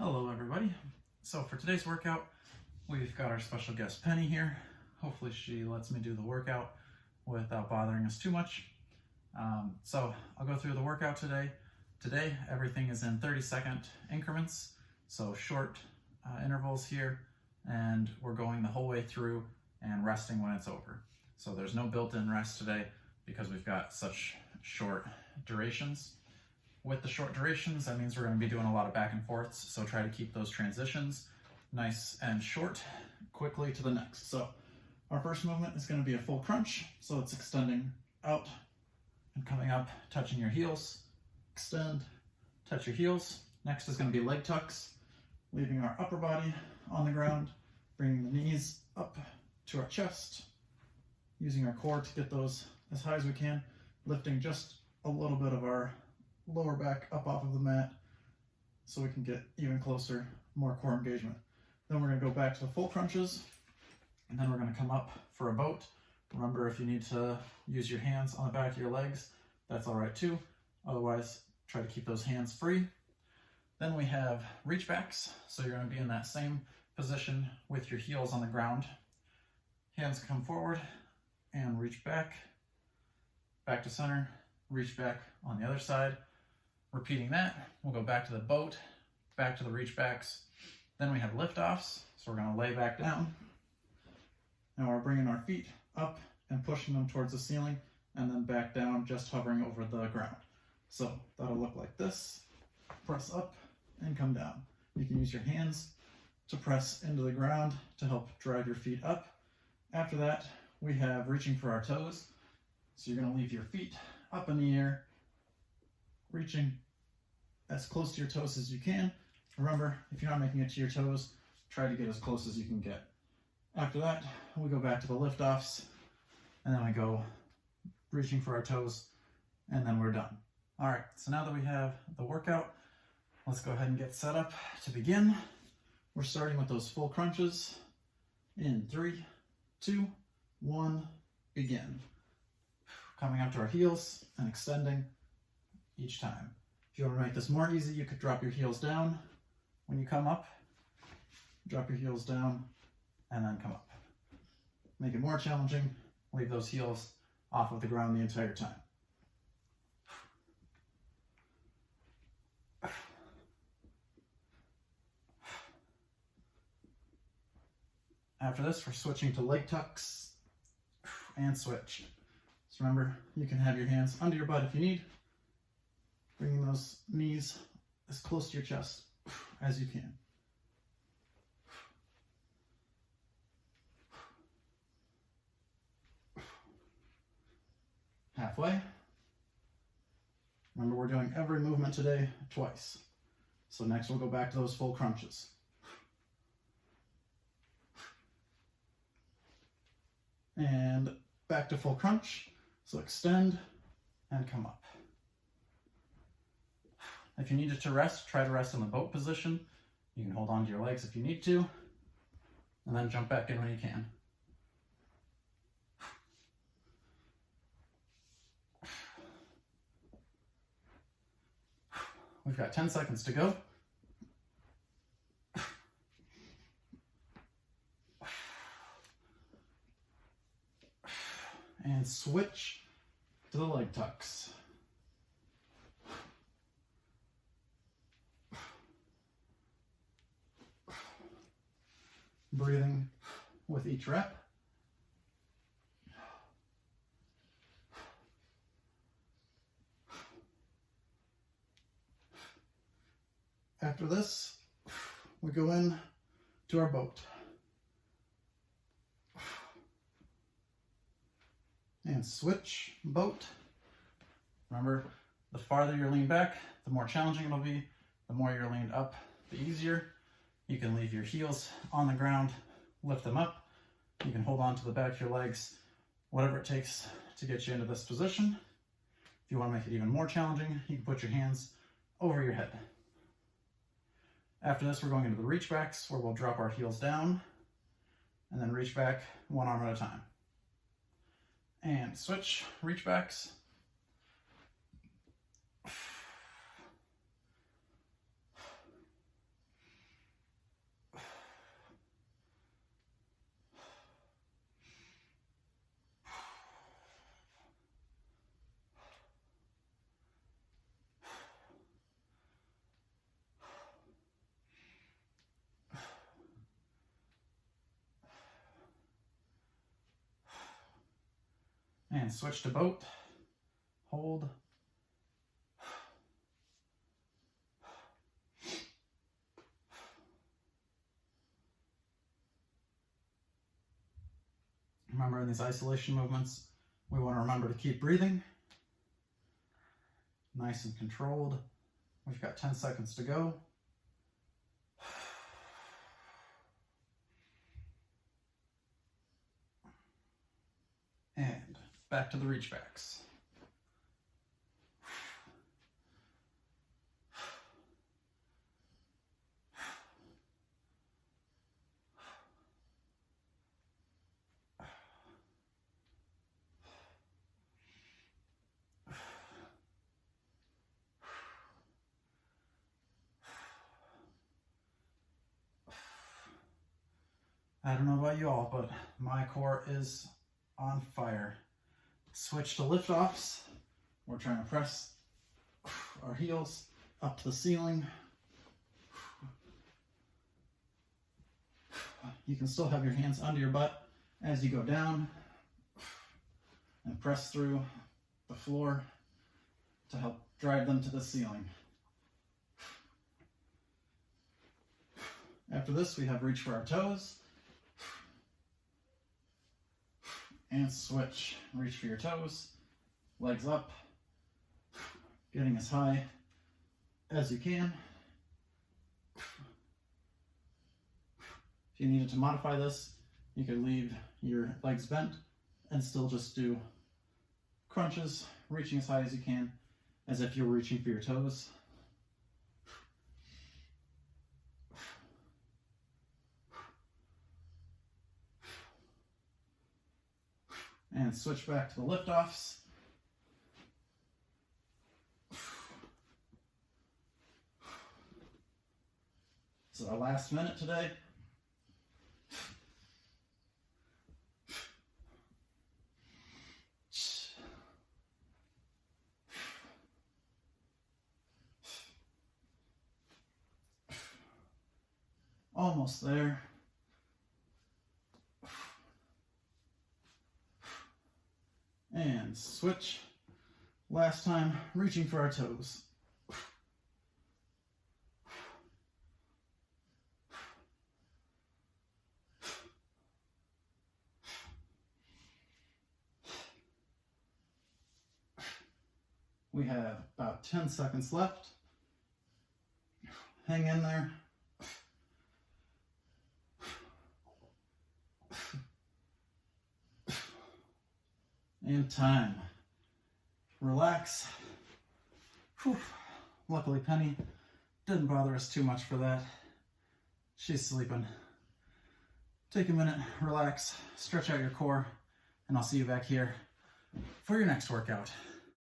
Hello everybody. So for today's workout, we've got our special guest Penny here. Hopefully she lets me do the workout without bothering us too much. So I'll go through the workout today. Today everything is in 30-second increments, so short intervals here, and we're going the whole way through and resting when it's over. So there's no built-in rest today because we've got such short durations. With the short durations, that means we're going to be doing a lot of back and forths, so try to keep those transitions nice and short, quickly to the next. So our first movement is going to be a full crunch, so it's extending out and coming up, touching your heels, extend, touch your heels. Next is going to be leg tucks, leaving our upper body on the ground, bringing the knees up to our chest, using our core to get those as high as we can, lifting just a little bit of our lower back up off of the mat so we can get even closer, more core engagement. Then we're going to go back to the full crunches, and then we're going to come up for a boat. Remember, if you need to use your hands on the back of your legs, that's all right too. Otherwise, try to keep those hands free. Then we have reach backs, so you're going to be in that same position with your heels on the ground. Hands come forward and reach back, back to center, reach back on the other side. Repeating that, we'll go back to the boat, back to the reach backs. Then we have lift offs, so we're going to lay back down. Now we're bringing our feet up and pushing them towards the ceiling, and then back down, just hovering over the ground. So that'll look like this. Press up and come down. You can use your hands to press into the ground to help drive your feet up. After that, we have reaching for our toes. So you're going to leave your feet up in the air, reaching as close to your toes as you can. Remember, if you're not making it to your toes, try to get as close as you can get. After that, we go back to the lift offs, and then we go reaching for our toes, and then we're done. All right, so now that we have the workout, let's go ahead and get set up to begin. We're starting with those full crunches in 3, 2, 1, begin. Coming up to our heels and extending each time. If you want to make this more easy, you could drop your heels down when you come up. Drop your heels down and then come up. Make it more challenging, leave those heels off of the ground the entire time. After this, we're switching to leg tucks and switch. So remember, you can have your hands under your butt if you need, bringing those knees as close to your chest as you can. Halfway. Remember, we're doing every movement today twice. So next we'll go back to those full crunches. And back to full crunch. So extend and come up. If you needed to rest, try to rest in the boat position. You can hold on to your legs if you need to, and then jump back in when you can. We've got 10 seconds to go. And switch to the leg tucks. Breathing with each rep. After this, we go in to our boat. And switch boat. Remember, the farther you're leaned back, the more challenging it'll be. The more you're leaned up, the easier. You can leave your heels on the ground, lift them up. You can hold on to the back of your legs, whatever it takes to get you into this position. If you want to make it even more challenging, you can put your hands over your head. After this, we're going into the reach backs, where we'll drop our heels down and then reach back one arm at a time. And switch, reach backs. And switch to boat. Hold. Remember, in these isolation movements, we want to remember to keep breathing. Nice and controlled. We've got 10 seconds to go. And back to the reach backs. I don't know about you all, but my core is on fire. Switch to lift-offs. We're trying to press our heels up to the ceiling. You can still have your hands under your butt as you go down and press through the floor to help drive them to the ceiling. After this, we have reach for our toes. And switch. Reach for your toes, legs up, getting as high as you can. If you needed to modify this, you could leave your legs bent and still just do crunches, reaching as high as you can, as if you're reaching for your toes. And switch back to the lift-offs. This is our last minute today. Almost there. And switch. Last time, reaching for our toes. We have about 10 seconds left. Hang in there. And time. Relax. Whew. Luckily, Penny didn't bother us too much for that. She's sleeping. Take a minute, relax, stretch out your core, and I'll see you back here for your next workout.